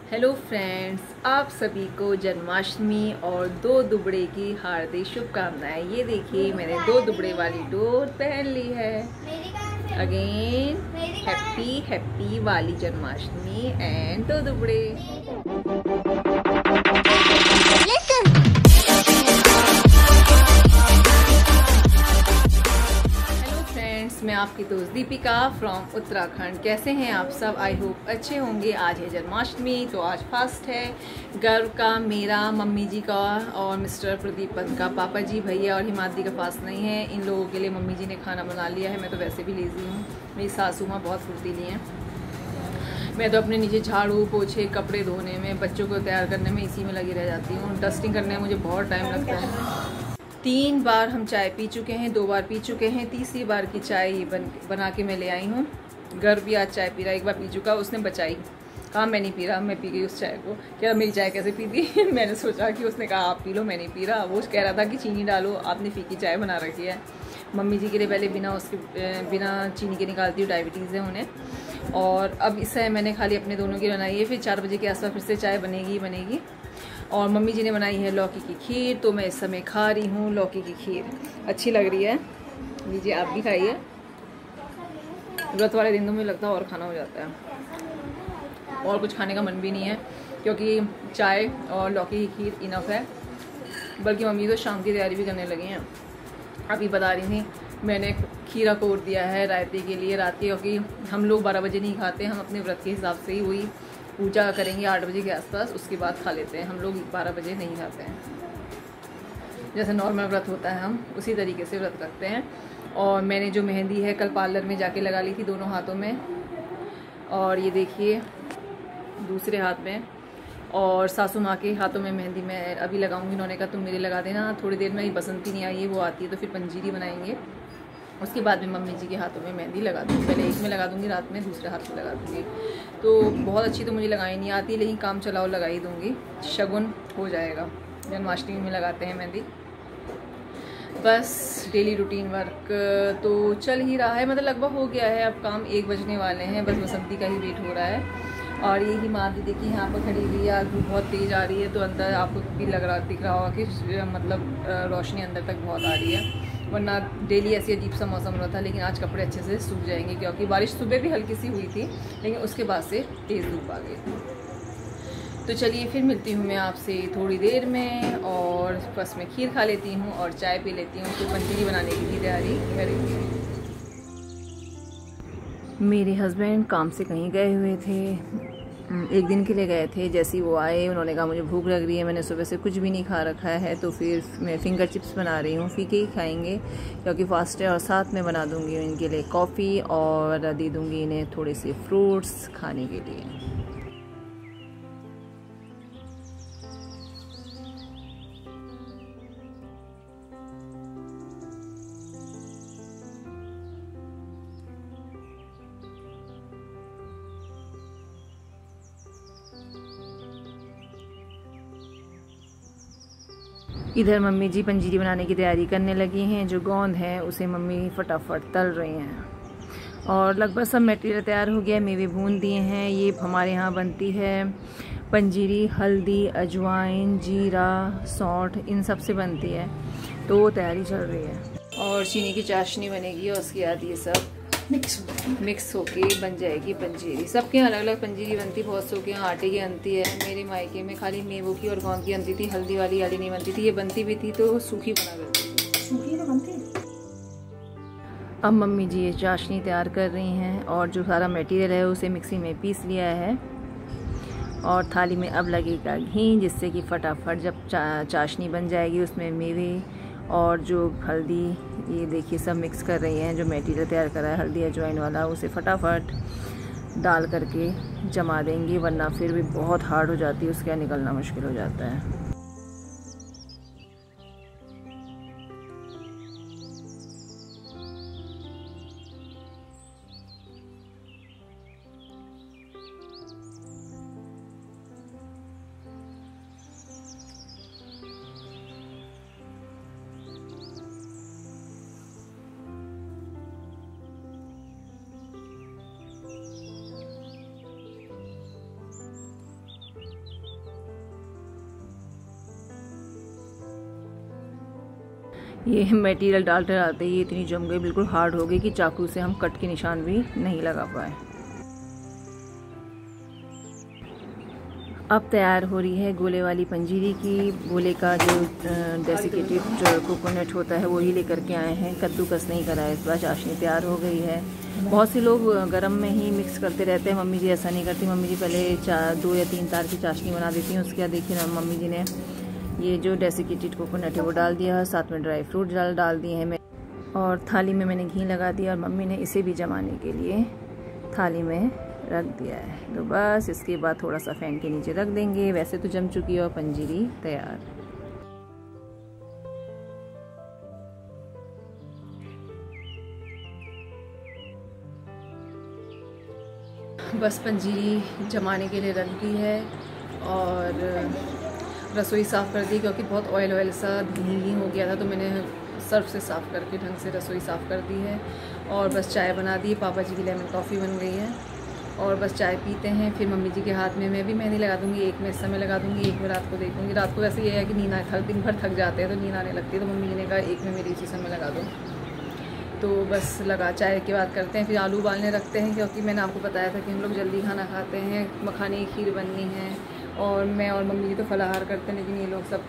Hello friends, आप सभी को जन्माष्टमी और दो दुबड़े की हार्दिक शुभकामनाएं। ये देखिए, मैंने दो दुबड़े वाली डोर पहन ली है। अगेन हैप्पी हैप्पी वाली जन्माष्टमी एंड दो दुबड़े। मैं आपकी दोस्त दीपिका फ्रॉम उत्तराखंड। कैसे हैं आप सब? आई होप अच्छे होंगे। आज है जन्माष्टमी, तो आज फास्ट है। गर्व का, मेरा, मम्मी जी का और मिस्टर प्रदीपन का, पापा जी, भैया और हिमाद्री का फास्ट नहीं है। इन लोगों के लिए मम्मी जी ने खाना बना लिया है। मैं तो वैसे भी लेज़ी हूँ। मेरी सासू माँ बहुत फुर्तीली हैं। मैं तो अपने नीचे झाड़ू पोछे कपड़े धोने में, बच्चों को तैयार करने में इसी में लगी रह जाती हूँ। डस्टिंग करने में मुझे बहुत टाइम लगता है। 3 बार हम चाय पी चुके हैं, 2 बार पी चुके हैं, तीसरी बार की चाय बना के मैं ले आई हूँ। घर भी आज चाय पी रहा है, एक बार पी चुका, उसने बचाई। कहा मैं नहीं पी रहा, मैं पी गई उस चाय को। क्या मेरी चाय कैसे पी दी? मैंने सोचा कि उसने कहा आप पी लो, मैं नहीं पी रहा। वो कह रहा था कि चीनी डालो, आपने फीकी चाय बना रखी है। मम्मी जी के लिए पहले बिना चीनी के निकालती हूँ, डायबिटीज़ है उन्हें। और अब इससे मैंने खाली अपने दोनों की बनाई है। फिर 4 बजे के आसपास फिर से चाय बनेगी। और मम्मी जी ने बनाई है लौकी की खीर, तो मैं इस समय खा रही हूँ लौकी की खीर। अच्छी लग रही है, लीजिए आप भी खाइए। व्रत वाले दिन तो मुझे लगता है और खाना हो जाता है, और कुछ खाने का मन भी नहीं है, क्योंकि चाय और लौकी की खीर इनफ है। बल्कि मम्मी तो शाम की तैयारी भी करने लगी हैं। अभी बता रही थी, मैंने खीरा कोट दिया है रायते के लिए रात के, क्योंकि हम लोग 12 बजे नहीं खाते। हम अपने व्रत के हिसाब से ही वही पूजा करेंगे 8 बजे के आसपास, उसके बाद खा लेते हैं। हम लोग 12 बजे नहीं खाते हैं। जैसे नॉर्मल व्रत होता है हम उसी तरीके से व्रत रखते हैं। और मैंने जो मेहंदी है कल पार्लर में जाके लगा ली थी दोनों हाथों में, और ये देखिए दूसरे हाथ में। और सासू माँ के हाथों में मेहंदी मैं अभी लगाऊंगी। उन्होंने कहा तुम मेरे लगा देना थोड़ी देर में, ही बसंती नहीं आई है, वो आती है तो फिर पंजीरी बनाएंगे। उसके बाद में मम्मी जी के हाथों में मेहंदी लगा दूँगी। पहले एक में लगा दूँगी रात में, दूसरे हाथ में लगा दूँगी। तो बहुत अच्छी तो मुझे लगाई नहीं आती, लेकिन काम चलाओ लगा ही दूँगी, शगुन हो जाएगा। जन्माष्टमी में लगाते हैं मेहंदी। बस डेली रूटीन वर्क तो चल ही रहा है, मतलब लगभग हो गया है। अब काम 1 बजने वाले हैं, बस बसंती का ही वेट हो रहा है। और ये हिमाद्री देखिए यहाँ पर खड़ी हुई है। आज धूप बहुत तेज़ आ रही है, तो अंदर आपको भी दिख रहा होगा कि मतलब रोशनी अंदर तक बहुत आ रही है। वरना डेली ऐसी अजीब सा मौसम रहा था, लेकिन आज कपड़े अच्छे से सूख जाएंगे, क्योंकि बारिश सुबह भी हल्की सी हुई थी, लेकिन उसके बाद से तेज़ धूप आ गई। तो चलिए फिर मिलती हूँ मैं आपसे थोड़ी देर में, और बस मैं खीर खा लेती हूँ और चाय पी लेती हूँ। तो पंजीरी बनाने की तैयारी करेंगे। मेरे हस्बैंड काम से कहीं गए हुए थे, 1 दिन के लिए गए थे। जैसे ही वो आए, उन्होंने कहा मुझे भूख लग रही है, मैंने सुबह से कुछ भी नहीं खा रखा है, तो फिर मैं फिंगर चिप्स बना रही हूँ। फीके ही खाएंगे क्योंकि फास्ट है। और साथ में बना दूँगी इनके लिए कॉफ़ी, और दे दूँगी इन्हें थोड़े से फ्रूट्स खाने के लिए। इधर मम्मी जी पंजीरी बनाने की तैयारी करने लगी हैं। जो गोंद है उसे मम्मी फटाफट तल रही हैं। और लगभग सब मटेरियल तैयार हो गया। मेवे भून दिए हैं। ये हमारे यहाँ बनती है पंजीरी हल्दी, अजवाइन, जीरा, सौंठ, इन सब से बनती है। तो वो तैयारी चल रही है। और चीनी की चाशनी बनेगी, और उसके बाद ये सब मिक्स होके बन जाएगी पंजीरी। सबके अलग अलग पंजीरी बनती, बहुत सौ के यहाँ आटे की बनती है। मेरे मायके में खाली मेवों की और गोंद की बनती थी, हल्दी वाली नहीं बनती थी। ये बनती भी थी तो सूखी बना करती थी। सूखी तो बनती। अब मम्मी जी ये चाशनी तैयार कर रही हैं, और जो सारा मटेरियल है उसे मिक्सी में पीस लिया है। और थाली में अब लगेगा घी, जिससे कि फटाफट जब चाशनी बन जाएगी उसमें मेवे और जो हल्दी, ये देखिए सब मिक्स कर रही हैं। जो मटेरियल तैयार करा है हल्दी अजवाइन वाला, उसे फटाफट डाल करके जमा देंगे, वरना फिर भी बहुत हार्ड हो जाती है, उसका निकलना मुश्किल हो जाता है। ये मटेरियल डालते डालते ये इतनी जम गई, बिल्कुल हार्ड हो गई कि चाकू से हम कट के निशान भी नहीं लगा पाए। अब तैयार हो रही है गोले वाली पंजीरी की। गोले का जो डेसिकेटेड कोकोनट होता है वही लेकर के आए हैं, कद्दूकस नहीं करा है। इस बार चाशनी तैयार हो गई है। बहुत से लोग गरम में ही मिक्स करते रहते हैं, मम्मी जी ऐसा नहीं करती। मम्मी जी पहले 2 या 3 तार की चाशनी बना देती हैं। उसके बाद देखिए ना मम्मी जी ने ये जो डेसिकेटेड कोकोनट है वो डाल दिया, साथ में ड्राई फ्रूट डाल दिए हैं। और थाली में मैंने घी लगा दिया और मम्मी ने इसे भी जमाने के लिए थाली में रख दिया है। तो बस इसके बाद थोड़ा सा फैन के नीचे रख देंगे। वैसे तो जम चुकी है और पंजीरी तैयार। बस पंजीरी जमाने के लिए रख दी है और रसोई साफ़ कर दी, क्योंकि बहुत ऑयल सा घी हो गया था, तो मैंने सर्फ से साफ़ करके ढंग से रसोई साफ़ कर दी है। और बस चाय बना दी, पापा जी की लेमन कॉफ़ी बन गई है और बस चाय पीते हैं। फिर मम्मी जी के हाथ में मैं भी मेहंदी लगा दूँगी। एक में इस समय लगा दूँगी, एक में रात को देखूँगी। रात को वैसे ये है कि दिन भर थक जाते हैं तो नींद आने लगती है, तो मम्मी जी ने कहा एक में मेरी इसी समय लगा दो। तो बस लगा, चाय की बात करते हैं। फिर आलू उबालने रखते हैं, क्योंकि मैंने आपको बताया था कि हम लोग जल्दी खाना खाते हैं। मखाने की खीर बननी है और मैं और मम्मी जी तो फलाहार करते हैं, लेकिन ये लोग सब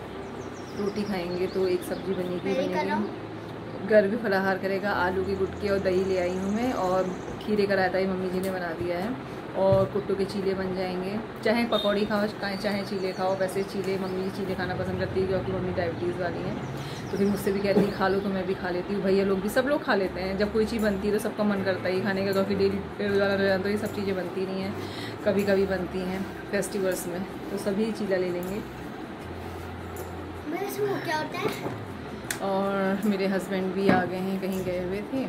रोटी खाएंगे, तो एक सब्ज़ी बनेगी। घर भी फलाहार करेगा। आलू की गुटकी और दही ले आई हूँ मैं, और खीरे का रायता ही मम्मी जी ने बना दिया है। और कुट्टू के चीले बन जाएंगे, चाहे पकौड़ी खाओ चाहे चीले खाओ। वैसे चीले मम्मी जी चीले खाना पसंद करती है, क्योंकि मम्मी डायबिटीज़ वाली है, तो फिर मुझसे भी कहती है खा लो, तो मैं भी खा लेती हूँ। भैया लोग भी, सब लोग खा लेते हैं। जब कोई चीज़ बनती है तो सबका मन करता है खाने का, क्योंकि डेली रोज़ाना तो ये सब चीज़ें बनती नहीं हैं, कभी कभी बनती हैं फेस्टिवल्स में, तो सभी चीला ले लेंगे। क्या होता है? और मेरे हस्बैंड भी आ गए हैं, कहीं गए हुए थे,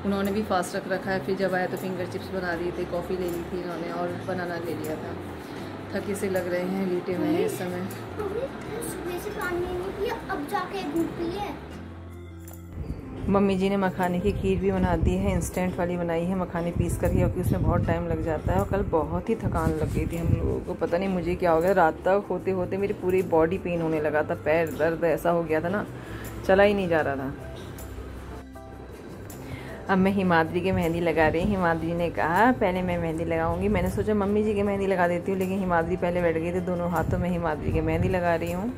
उन्होंने भी फास्ट रख रखा है। फिर जब आया तो फिंगर चिप्स बना दिए थे, कॉफ़ी ले ली थी इन्होंने और बनाना ले लिया था। थके से लग रहे हैं, लेटे हुए हैं इस समय। सुबह से पानी नहीं पिया, अब जाके दूध पिए। मम्मी जी ने मखाने की खीर भी बना दी है, इंस्टेंट वाली बनाई है, मखाने पीस कर, क्योंकि उसमें बहुत टाइम लग जाता है। और कल बहुत ही थकान लग गई थी हम लोगों को, पता नहीं मुझे क्या हो गया। रात तक होते होते मेरी पूरी बॉडी पेन होने लगा था, पैर दर्द ऐसा हो गया था ना, चला ही नहीं जा रहा था। अब मैं हिमाद्री के मेहंदी लगा रही। हिमाद्री ने कहा पहले मैं मेहंदी लगाऊंगी। मैंने सोचा मम्मी जी के मेहंदी लगा देती हूँ, लेकिन हिमाद्री पहले बैठ गई, तो दोनों हाथों में हिमाद्री के मेहंदी लगा रही हूँ।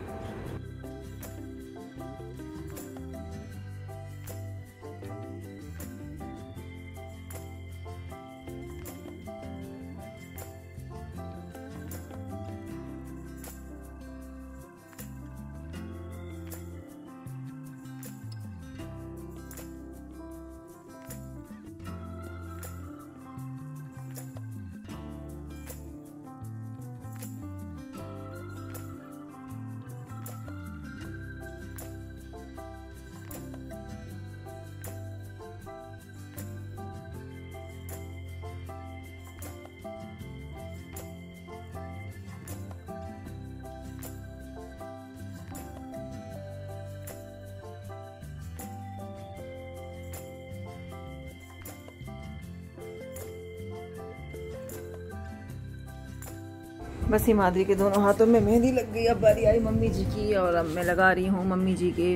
बस हिमाद्री के दोनों हाथों में मेहंदी लग गई। अब बारी आई मम्मी जी की, और अब मैं लगा रही हूँ मम्मी जी के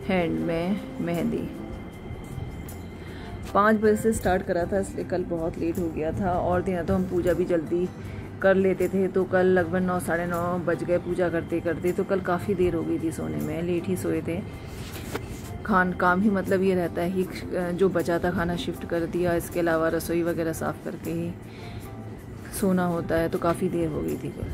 हैंड में मेहंदी। 5 बजे से स्टार्ट करा था, इसलिए कल बहुत लेट हो गया था। और दिन तो हम पूजा भी जल्दी कर लेते थे, तो कल लगभग 9 साढ़े 9 बज गए पूजा करते करते। तो कल काफ़ी देर हो गई थी सोने में, लेट ही सोए थे। काम ही मतलब ये रहता है कि जो बचा था खाना शिफ्ट कर दिया, इसके अलावा रसोई वगैरह साफ़ करके ही सोना होता है, तो काफ़ी देर हो गई थी कल।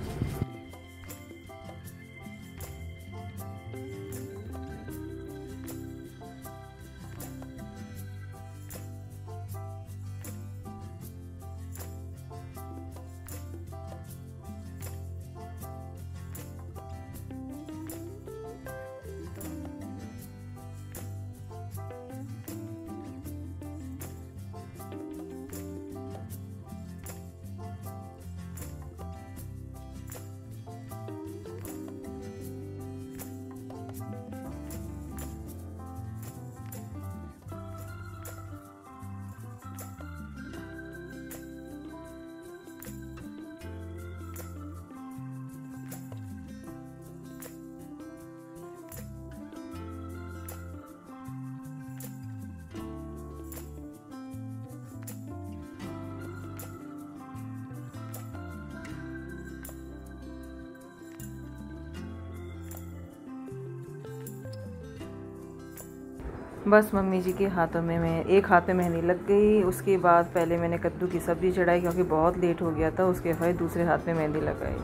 बस मम्मी जी के हाथों में मैं एक हाथ में मेहंदी लग गई। उसके बाद पहले मैंने कद्दू की सब्ज़ी चढ़ाई क्योंकि बहुत लेट हो गया था। उसके बाद दूसरे हाथ में मेहंदी लगाई।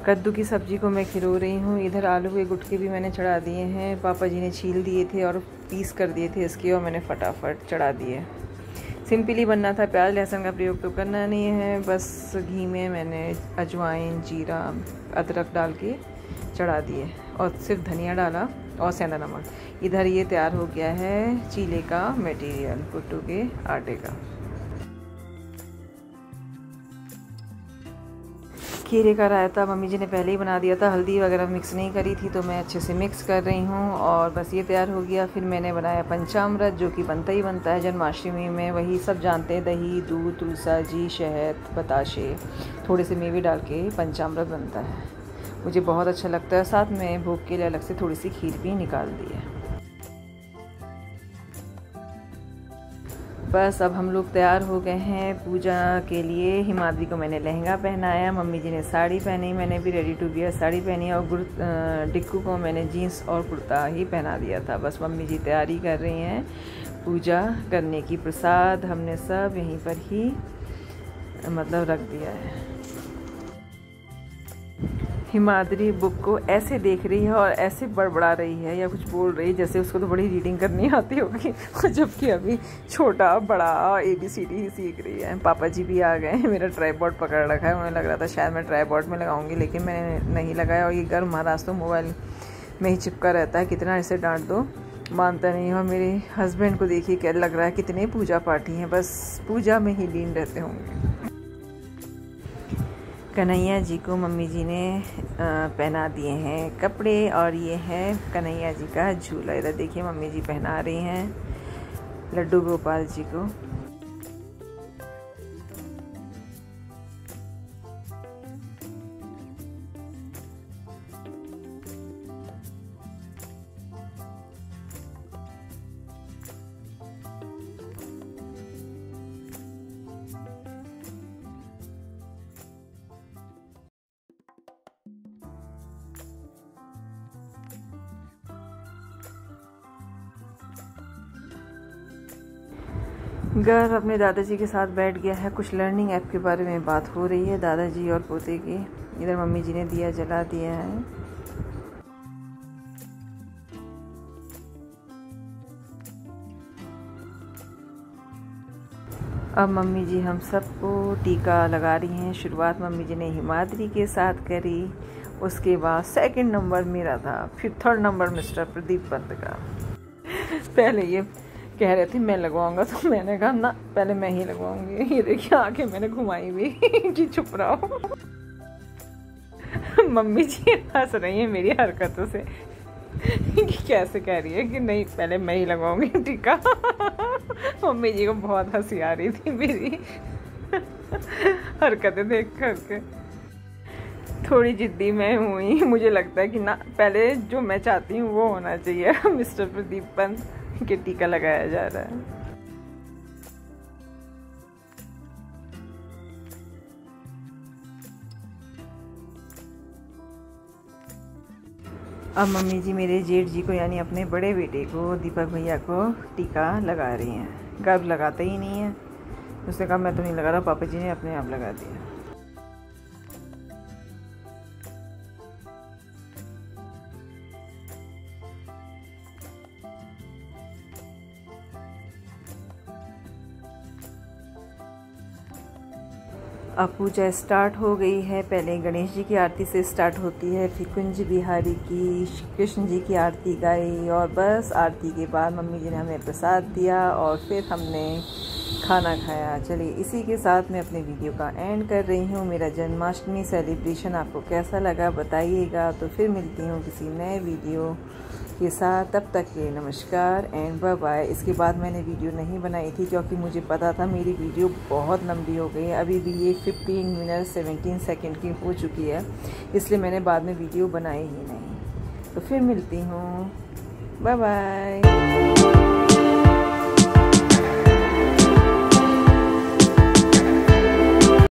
कद्दू की सब्ज़ी को मैं खिरो रही हूँ। इधर आलू के गुटके भी मैंने चढ़ा दिए हैं। पापा जी ने छील दिए थे और पीस कर दिए थे इसके, और मैंने फटाफट चढ़ा दिए। सिंपली बनना था, प्याज लहसुन का प्रयोग तो करना नहीं है। बस घी में मैंने अजवाइन, जीरा, अदरक डाल के चढ़ा दिए और सिर्फ धनिया डाला और सेंधा नमक। इधर ये तैयार हो गया है चीले का मटेरियल, कुट्टू के आटे का। खीरे का रायता मम्मी जी ने पहले ही बना दिया था, हल्दी वगैरह मिक्स नहीं करी थी, तो मैं अच्छे से मिक्स कर रही हूँ और बस ये तैयार हो गया। फिर मैंने बनाया पंचामृत, जो कि बनता ही बनता है जन्माष्टमी में, वही सब जानते हैं, दही, दूध, तुलसा जी, शहद, बताशे, थोड़े से मेवे डाल के पंचामृत बनता है। मुझे बहुत अच्छा लगता है। साथ में भोग के लिए अलग से थोड़ी सी खीर भी निकाल दी है। बस अब हम लोग तैयार हो गए हैं पूजा के लिए। हिमाद्री को मैंने लहंगा पहनाया, मम्मी जी ने साड़ी पहनी, मैंने भी रेडी टू वियर साड़ी पहनी, और डिक्कू को मैंने जीन्स और कुर्ता ही पहना दिया था। बस मम्मी जी तैयारी कर रही हैं पूजा करने की। प्रसाद हमने सब यहीं पर ही मतलब रख दिया है। हिमाद्री बुक को ऐसे देख रही है और ऐसे बड़बड़ा रही है या कुछ बोल रही है जैसे उसको तो बड़ी रीडिंग करनी आती होगी, जबकि अभी छोटा बड़ा ABCD ही सीख रही है। पापा जी भी आ गए हैं। मेरा ट्राइपॉड पकड़ रखा है, मुझे लग रहा था शायद मैं ट्राइपॉड में लगाऊंगी, लेकिन मैंने नहीं लगाया। और ये गर्म महाराज तो मोबाइल में ही चिपका रहता है, कितना इसे डांट दो मानता नहीं। और मेरे हस्बैंड को देखिए क्या लग रहा है कितने पूजा पाठी हैं, बस पूजा में ही लीन रहते होंगे। कन्हैया जी को मम्मी जी ने पहना दिए हैं कपड़े, और ये है कन्हैया जी का झूला। इधर देखिए मम्मी जी पहना रही हैं लड्डू गोपाल जी को। घर अपने दादाजी के साथ बैठ गया है। कुछ लर्निंग ऐप के बारे में बात हो रही है दादाजी और पोते की। इधर मम्मी जी ने दिया जला दिया है। अब मम्मी जी हम सबको टीका लगा रही हैं। शुरुआत मम्मी जी ने हिमाद्री के साथ करी, उसके बाद सेकंड नंबर मेरा था, फिर third number mister Pradeep Pant का। पहले ये कह रहे थे मैं लगवाऊंगा, तो मैंने कहा ना पहले मैं ही लगवाऊंगी। ये देखिए आके मैंने घुमाई भी कि चुप रहो। मम्मी जी हंस रही है मेरी हरकतों से कि कैसे कह रही है कि नहीं पहले मैं ही लगवाऊंगी टीका। मम्मी जी को बहुत हंसी आ रही थी मेरी हरकतें देख करके। थोड़ी जिद्दी मैं हुई। मुझे लगता है कि ना पहले जो मैं चाहती हूँ वो होना चाहिए। मिस्टर प्रदीप पंत के टीका लगाया जा रहा है। अब मम्मी जी मेरे जेठ जी को यानी अपने बड़े बेटे को, दीपक भैया को टीका लगा रही हैं। गर्व लगाते ही नहीं है। उसने कहा मैं तो नहीं लगा रहा, पापा जी ने अपने आप लगा दिया। अब पूजा स्टार्ट हो गई है। पहले गणेश जी की आरती से स्टार्ट होती है, फिर कुंज बिहारी की, कृष्ण जी की आरती गाई, और बस आरती के बाद मम्मी जी ने हमें प्रसाद दिया और फिर हमने खाना खाया। चलिए इसी के साथ मैं अपने वीडियो का एंड कर रही हूँ। मेरा जन्माष्टमी सेलिब्रेशन आपको कैसा लगा बताइएगा। तो फिर मिलती हूँ किसी नए वीडियो के साथ, तब तक के नमस्कार एंड बाय बाय। इसके बाद मैंने वीडियो नहीं बनाई थी क्योंकि मुझे पता था मेरी वीडियो बहुत लंबी हो गई है। अभी भी ये 15 मिनट 17 सेकंड की हो चुकी है, इसलिए मैंने बाद में वीडियो बनाई ही नहीं। तो फिर मिलती हूँ, बाय बाय।